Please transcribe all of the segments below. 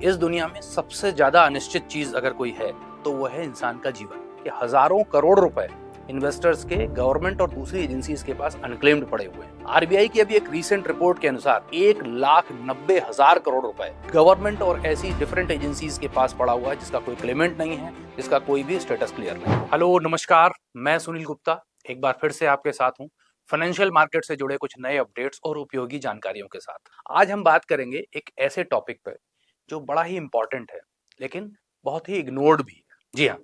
इस दुनिया में सबसे ज्यादा अनिश्चित चीज अगर कोई है तो वो है इंसान का जीवन। कि हजारों करोड़ रुपए इन्वेस्टर्स के, गवर्नमेंट और दूसरी एजेंसीज के पास अनक्लेम्ड पड़े हुए हैं। आरबीआई की अभी एक रीसेंट रिपोर्ट के अनुसार 1,90,000 करोड़ रुपए गवर्नमेंट और ऐसी डिफरेंट एजेंसीज के पास पड़ा हुआ है जिसका कोई क्लेमेंट नहीं है, जिसका कोई भी स्टेटस क्लियर नहीं। हेलो नमस्कार, मैं सुनील गुप्ता एक बार फिर से आपके साथ हूँ फाइनेंशियल मार्केट से जुड़े कुछ नए अपडेट्स और उपयोगी जानकारियों के साथ। आज हम बात करेंगे एक ऐसे टॉपिक पे जो बड़ा ही इंपॉर्टेंट है लेकिन बहुत ही इग्नोर्ड भी है। जी हाँ,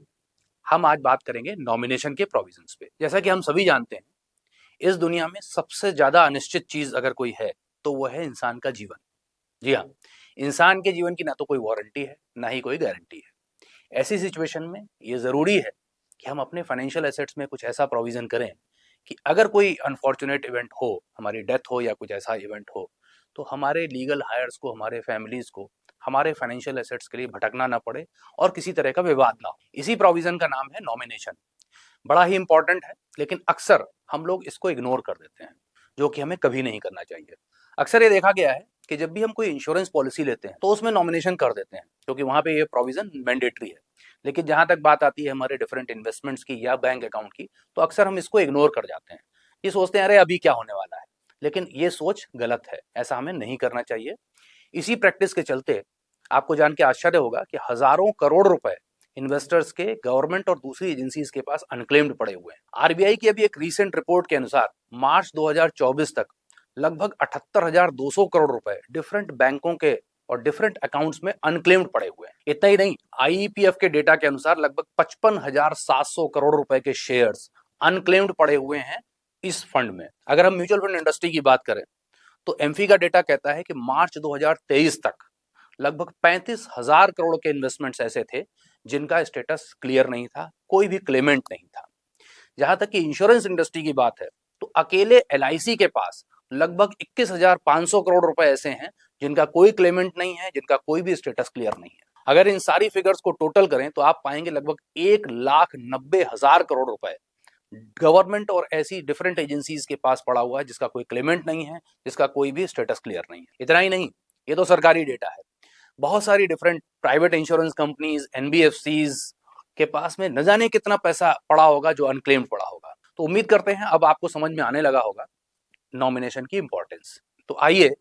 हम आज बात करेंगे नॉमिनेशन के प्रोविजंस पे। जैसा कि हम सभी जानते हैं, इस दुनिया में सबसे ज्यादा अनिश्चित चीज अगर कोई है तो वो है इंसान का जीवन। जी हाँ, इंसान के जीवन की ना तो कोई वारंटी है ना ही कोई गारंटी है। ऐसी सिचुएशन में ये जरूरी है कि हम अपने फाइनेंशियल एसेट्स में कुछ ऐसा प्रोविजन करें कि अगर कोई अनफॉर्चुनेट इवेंट हो, हमारी डेथ हो या कुछ ऐसा इवेंट हो, तो हमारे लीगल हायर्स को, हमारे फैमिलीज को हमारे फाइनेंशियल एसेट्स के लिए भटकना ना पड़े और किसी तरह का विवाद ना हो। इसी प्रोविजन का नाम है नॉमिनेशन। बड़ा ही इंपॉर्टेंट है लेकिन अक्सर हम लोग इसको इग्नोर कर देते हैं, जो कि हमें कभी नहीं करना चाहिए। अक्सर ये देखा गया है कि जब भी हम कोई इंश्योरेंस पॉलिसी लेते हैं तो उसमें नॉमिनेशन कर देते हैं क्योंकि वहां पे ये प्रोविजन मैंडेटरी है। लेकिन जहां तक बात आती है हमारे डिफरेंट इन्वेस्टमेंट्स की या बैंक अकाउंट की, तो अक्सर हम इसको इग्नोर कर जाते हैं। ये सोचते हैं अरे अभी क्या होने वाला है, लेकिन ये सोच गलत है, ऐसा हमें नहीं करना चाहिए। इसी प्रैक्टिस के चलते आपको जान के आश्चर्य होगा कि हजारों करोड़ रुपए इन्वेस्टर्स के, गवर्नमेंट और दूसरी एजेंसीज के पास अनक्लेम्ड पड़े हुए हैं। आरबीआई की अभी एक रीसेंट रिपोर्ट के अनुसार मार्च 2024 तक लगभग 78,200 करोड़ रुपए डिफरेंट बैंकों के और डिफरेंट अकाउंट्स में अनक्लेम्ड पड़े हुए हैं। इतना ही नहीं, आईईपीएफ के डेटा के अनुसार लगभग 55,700 करोड़ रुपए के शेयर्स अनक्लेम्ड पड़े हुए हैं इस फंड में। अगर हम म्यूचुअल फंड इंडस्ट्री की बात करें तो एमफी का डेटा कहता है कि मार्च 2023 तक लगभग 35,000 करोड़ के इन्वेस्टमेंट्स ऐसे थे जिनका स्टेटस क्लियर नहीं था, कोई भी क्लेमेंट नहीं था। जहां तक कि इंश्योरेंस इंडस्ट्री की बात है तो अकेले एलआईसी के पास लगभग 21,500 करोड़ रुपए ऐसे हैं जिनका कोई क्लेमेंट नहीं है, जिनका कोई भी स्टेटस क्लियर नहीं है। अगर इन सारी फिगर्स को टोटल करें तो आप पाएंगे लगभग 1,90,000 करोड़ रुपए गवर्नमेंट और ऐसी डिफरेंट एजेंसीज के पास पड़ा हुआ है जिसका कोई क्लेमेंट नहीं है, जिसका कोई भी स्टेटस क्लियर नहीं है। इतना ही नहीं, ये तो सरकारी डेटा है। बहुत सारी different private insurance companies, NBFCs के पास में न जाने कितना पैसा पड़ा होगा जो अनक्लेम्ड पड़ा होगा। तो उम्मीद करते हैं अब आपको समझ में आने लगा होगा नॉमिनेशन की इंपॉर्टेंस। तो आइए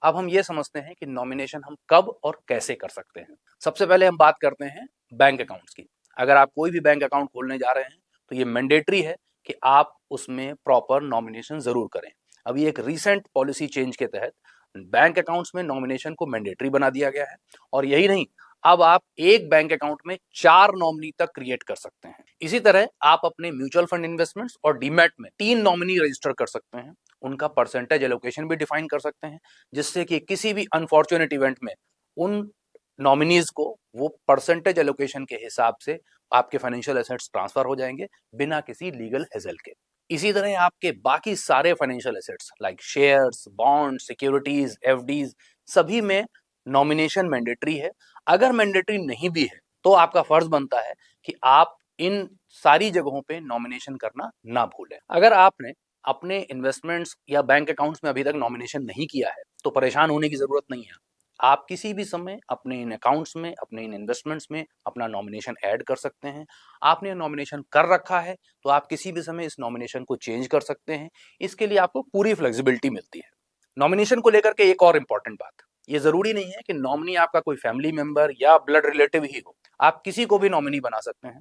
अब हम ये समझते हैं कि नॉमिनेशन हम कब और कैसे कर सकते हैं। सबसे पहले हम बात करते हैं बैंक अकाउंट्स की। अगर आप कोई भी बैंक अकाउंट खोलने जा रहे हैं तो ये मैंडेटरी है कि आप उसमें प्रॉपर नॉमिनेशन जरूर करें। अभी एक रीसेंट पॉलिसी चेंज के तहत बैंक अकाउंट्स में नॉमिनेशन को मैंडेटरी बना दिया गया है। और यही नहीं, अब आप एक बैंक अकाउंट में 4 नॉमिनी तक क्रिएट कर सकते हैं। इसी तरह आप अपने म्यूचुअल फंड इन्वेस्टमेंट्स और डीमैट में 3 नॉमिनी रजिस्टर कर सकते हैं। उनका परसेंटेज एलोकेशन भी डिफाइन कर सकते हैं, जिससे कि किसी भी अनफॉर्चुनेट इवेंट में उन नॉमिनीज को वो परसेंटेज एलोकेशन के हिसाब से आपके फाइनेंशियल एसेट्स ट्रांसफर हो जाएंगे बिना किसी लीगल हेजल के। इसी तरह आपके बाकी सारे financial assets like shares, bond, securities, FDs, सभी में नॉमिनेशन मैंडेटरी है। अगर मैंडेटरी नहीं भी है तो आपका फर्ज बनता है कि आप इन सारी जगहों पे नॉमिनेशन करना ना भूलें। अगर आपने अपने इन्वेस्टमेंट्स या बैंक अकाउंट्स में अभी तक नॉमिनेशन नहीं किया है तो परेशान होने की जरूरत नहीं है। आप किसी भी समय अपने इन अकाउंट्स में, अपने इन इन्वेस्टमेंट्स में अपना नॉमिनेशन ऐड कर सकते हैं। आपने नॉमिनेशन कर रखा है तो आप किसी भी समय इस नॉमिनेशन को चेंज कर सकते हैं। इसके लिए आपको पूरी फ्लेक्सिबिलिटी मिलती है। नॉमिनेशन को लेकर के एक और इंपॉर्टेंट बात, ये जरूरी नहीं है कि नॉमिनी आपका कोई फैमिली मेंबर या ब्लड रिलेटिव ही हो। आप किसी को भी नॉमिनी बना सकते हैं,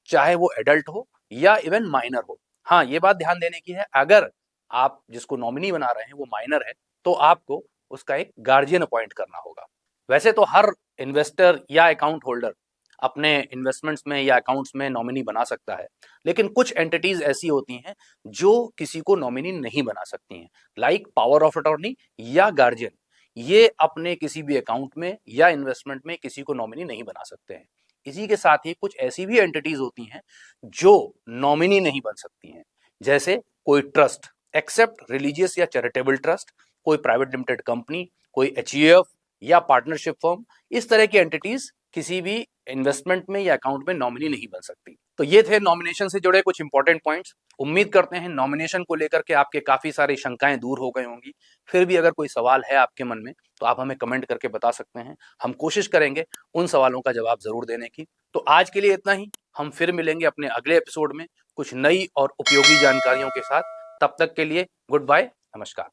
चाहे वो एडल्ट हो या इवन माइनर हो। हाँ, ये बात ध्यान देने की है, अगर आप जिसको नॉमिनी बना रहे हैं वो माइनर है तो आपको उसका एक गार्जियन अपॉइंट करना होगा। वैसे तो हर इन्वेस्टर या अकाउंट होल्डर अपने इन्वेस्टमेंट्स में या अकाउंट्स में नॉमिनी बना सकता है, लेकिन कुछ एंटिटीज ऐसी होती हैं जो किसी को नॉमिनी नहीं बना सकती हैं, लाइक पावर ऑफ अटॉर्नी या गार्जियन। ये अपने किसी भी अकाउंट में या इन्वेस्टमेंट में किसी को नॉमिनी नहीं बना सकते हैं। इसी के साथ ही कुछ ऐसी भी एंटिटीज होती हैं जो नॉमिनी नहीं बन सकती हैं, जैसे कोई ट्रस्ट, एक्सेप्ट रिलीजियस या चैरिटेबल ट्रस्ट, कोई प्राइवेट लिमिटेड कंपनी, कोई एचयूएफ या पार्टनरशिप फर्म। इस तरह की एंटिटीज किसी भी इन्वेस्टमेंट में या अकाउंट में नॉमिनी नहीं बन सकती। तो ये थे नॉमिनेशन से जुड़े कुछ इंपॉर्टेंट पॉइंट्स। उम्मीद करते हैं नॉमिनेशन को लेकर के आपके काफी सारी शंकाएं दूर हो गई होंगी। फिर भी अगर कोई सवाल है आपके मन में तो आप हमें कमेंट करके बता सकते हैं, हम कोशिश करेंगे उन सवालों का जवाब जरूर देने की। तो आज के लिए इतना ही, हम फिर मिलेंगे अपने अगले एपिसोड में कुछ नई और उपयोगी जानकारियों के साथ। तब तक के लिए गुड बाय, नमस्कार।